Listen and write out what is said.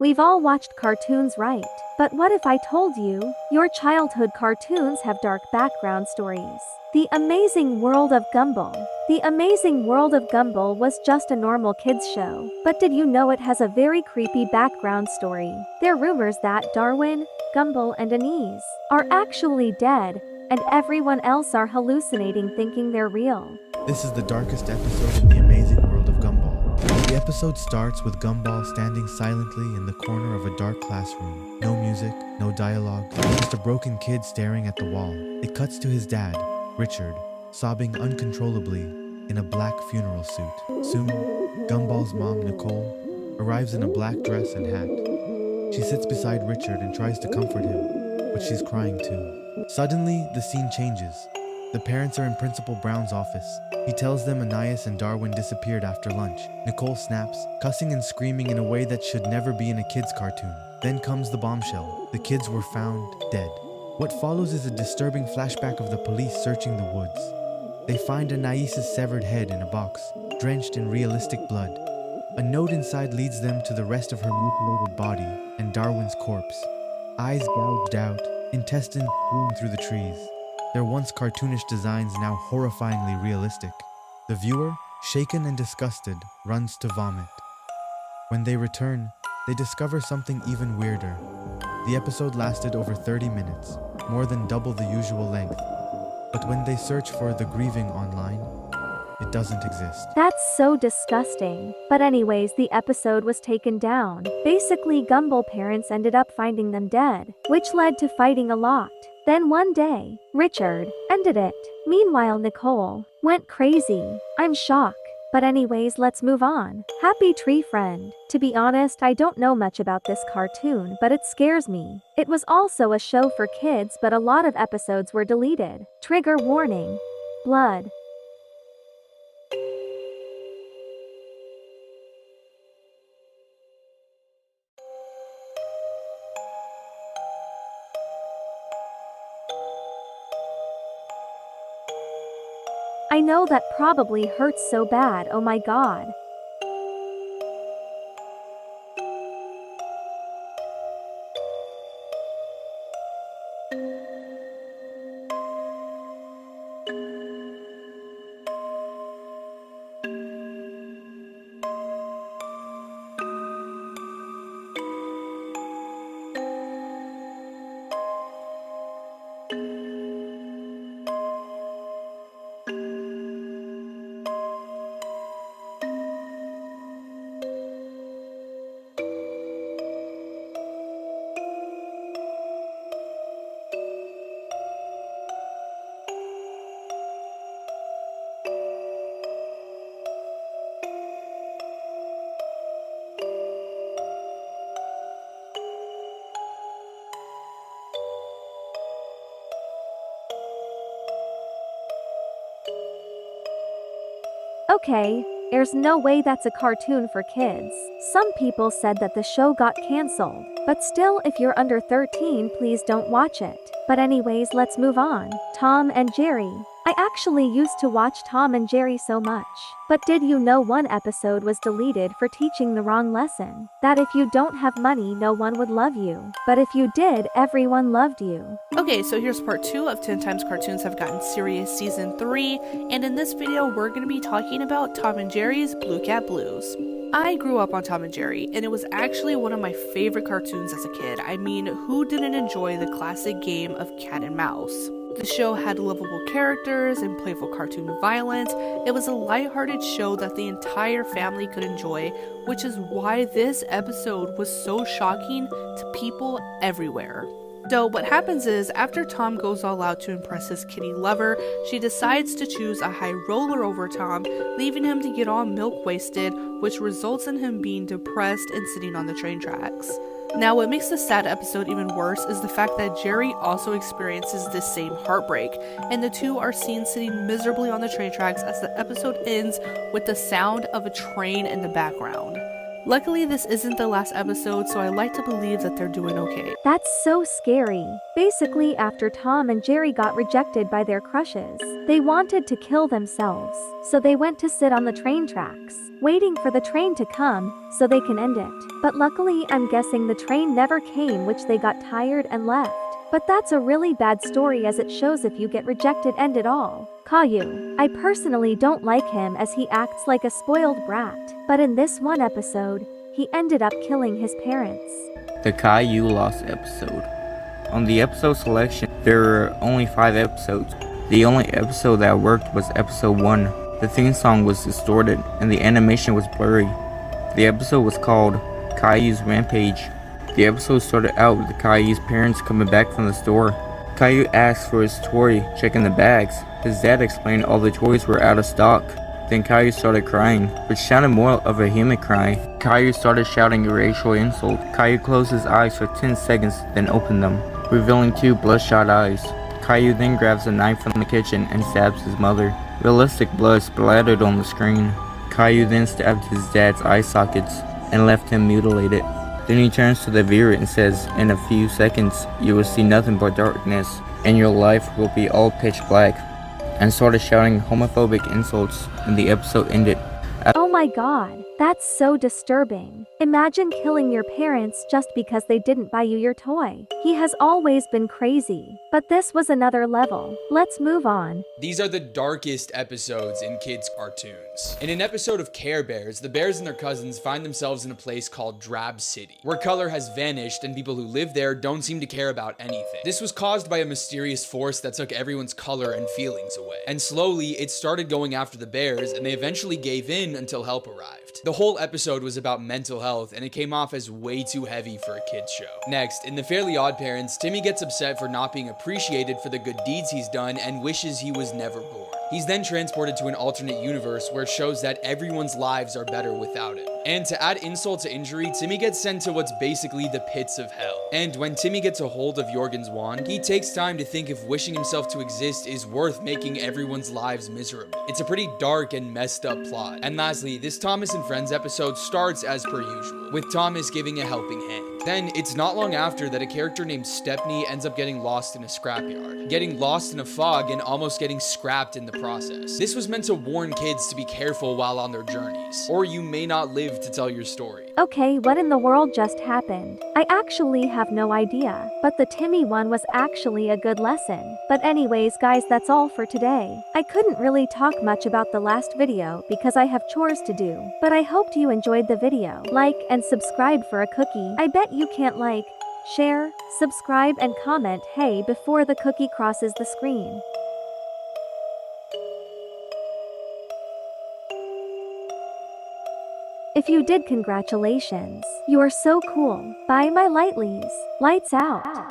We've all watched cartoons, right? But what if I told you, your childhood cartoons have dark background stories? The Amazing World of Gumball. The Amazing World of Gumball was just a normal kids show, but did you know it has a very creepy background story? There are rumors that Darwin, Gumball and Anise are actually dead, and everyone else are hallucinating thinking they're real. This is the darkest episode in the Amazing World of Gumball. The episode starts with Gumball standing silently in the corner of a dark classroom. No music, no dialogue, just a broken kid staring at the wall. It cuts to his dad, Richard, sobbing uncontrollably in a black funeral suit. Soon, Gumball's mom, Nicole, arrives in a black dress and hat. She sits beside Richard and tries to comfort him, but she's crying too. Suddenly, the scene changes. The parents are in Principal Brown's office. He tells them Anais and Darwin disappeared after lunch. Nicole snaps, cussing and screaming in a way that should never be in a kid's cartoon. Then comes the bombshell. The kids were found dead. What follows is a disturbing flashback of the police searching the woods. They find Anais's severed head in a box, drenched in realistic blood. A note inside leads them to the rest of her mutilated body and Darwin's corpse. Eyes gouged out, intestines strewn through the trees. Their once cartoonish designs now horrifyingly realistic. The viewer, shaken and disgusted, runs to vomit. When they return, they discover something even weirder. The episode lasted over 30 minutes, more than double the usual length. But when they search for the grieving online, it doesn't exist. That's so disgusting. But anyways, the episode was taken down. Basically, Gumball parents ended up finding them dead, which led to fighting a lot. Then one day, Richard ended it. Meanwhile, Nicole went crazy. I'm shocked. But anyways, let's move on. Happy Tree Friend. To be honest, I don't know much about this cartoon, but it scares me. It was also a show for kids, but a lot of episodes were deleted. Trigger warning. Blood. I know that probably hurts so bad, oh my god. Okay, there's no way that's a cartoon for kids. Some people said that the show got cancelled, but still, if you're under 13, please don't watch it. But anyways, let's move on. Tom and Jerry. I actually used to watch Tom and Jerry so much. But did you know one episode was deleted for teaching the wrong lesson? That if you don't have money, no one would love you. But if you did, everyone loved you. Okay, so here's part 2 of 10 Times Cartoons Have Gotten Serious Season 3, and in this video we're going to be talking about Tom and Jerry's Bluecat Blues. I grew up on Tom and Jerry, and it was actually one of my favorite cartoons as a kid. I mean, who didn't enjoy the classic game of cat and mouse? The show had lovable characters and playful cartoon violence. It was a lighthearted show that the entire family could enjoy, which is why this episode was so shocking to people everywhere. So what happens is, after Tom goes all out to impress his kitty lover, she decides to choose a high roller over Tom, leaving him to get all milk wasted, which results in him being depressed and sitting on the train tracks. Now, what makes this sad episode even worse is the fact that Jerry also experiences this same heartbreak, and the two are seen sitting miserably on the train tracks as the episode ends with the sound of a train in the background. Luckily, this isn't the last episode, so I like to believe that they're doing okay. That's so scary. Basically, after Tom and Jerry got rejected by their crushes, they wanted to kill themselves, so they went to sit on the train tracks, waiting for the train to come so they can end it. But luckily, I'm guessing the train never came, which they got tired and left. But that's a really bad story, as it shows if you get rejected, end it all. Caillou. I personally don't like him, as he acts like a spoiled brat. But in this one episode, he ended up killing his parents. The Caillou Lost episode. On the episode selection, there were only 5 episodes. The only episode that worked was episode 1. The theme song was distorted and the animation was blurry. The episode was called Caillou's Rampage. The episode started out with Caillou's parents coming back from the store. Caillou asked for his toy, checking the bags. His dad explained all the toys were out of stock. Then Caillou started crying, which sounded more of a human cry. Caillou started shouting a racial insult. Caillou closed his eyes for 10 seconds, then opened them, revealing 2 bloodshot eyes. Caillou then grabs a knife from the kitchen and stabs his mother. Realistic blood splattered on the screen. Caillou then stabbed his dad's eye sockets and left him mutilated. Then he turns to the viewer and says, "In a few seconds, you will see nothing but darkness, and your life will be all pitch black," and started shouting homophobic insults, and the episode ended. Oh my god, that's so disturbing. Imagine killing your parents just because they didn't buy you your toy. He has always been crazy, but this was another level. Let's move on. These are the darkest episodes in kids' cartoons. In an episode of Care Bears, the bears and their cousins find themselves in a place called Drab City, where color has vanished and people who live there don't seem to care about anything. This was caused by a mysterious force that took everyone's color and feelings away. And slowly, it started going after the bears, and they eventually gave in until help arrived. The whole episode was about mental health, and it came off as way too heavy for a kids show. Next, in The Fairly Odd Parents, Timmy gets upset for not being appreciated for the good deeds he's done and wishes he was never born. He's then transported to an alternate universe where it shows that everyone's lives are better without him. And to add insult to injury, Timmy gets sent to what's basically the pits of hell. And when Timmy gets a hold of Jorgen's wand, he takes time to think if wishing himself to exist is worth making everyone's lives miserable. It's a pretty dark and messed up plot. And lastly, this Thomas and Friends episode starts as per usual, with Thomas giving a helping hand. Then, it's not long after that a character named Stepney ends up getting lost in a scrapyard, getting lost in a fog and almost getting scrapped in the process. This was meant to warn kids to be careful while on their journeys, or you may not live to tell your story. Okay, what in the world just happened? I actually have no idea, but the Timmy one was actually a good lesson. But anyways guys, that's all for today. I couldn't really talk much about the last video because I have chores to do, but I hoped you enjoyed the video. Like and subscribe for a cookie. I bet you can't like, share, subscribe and comment hey before the cookie crosses the screen. If you did, congratulations. You are so cool. Bye my lightlies. Lights out.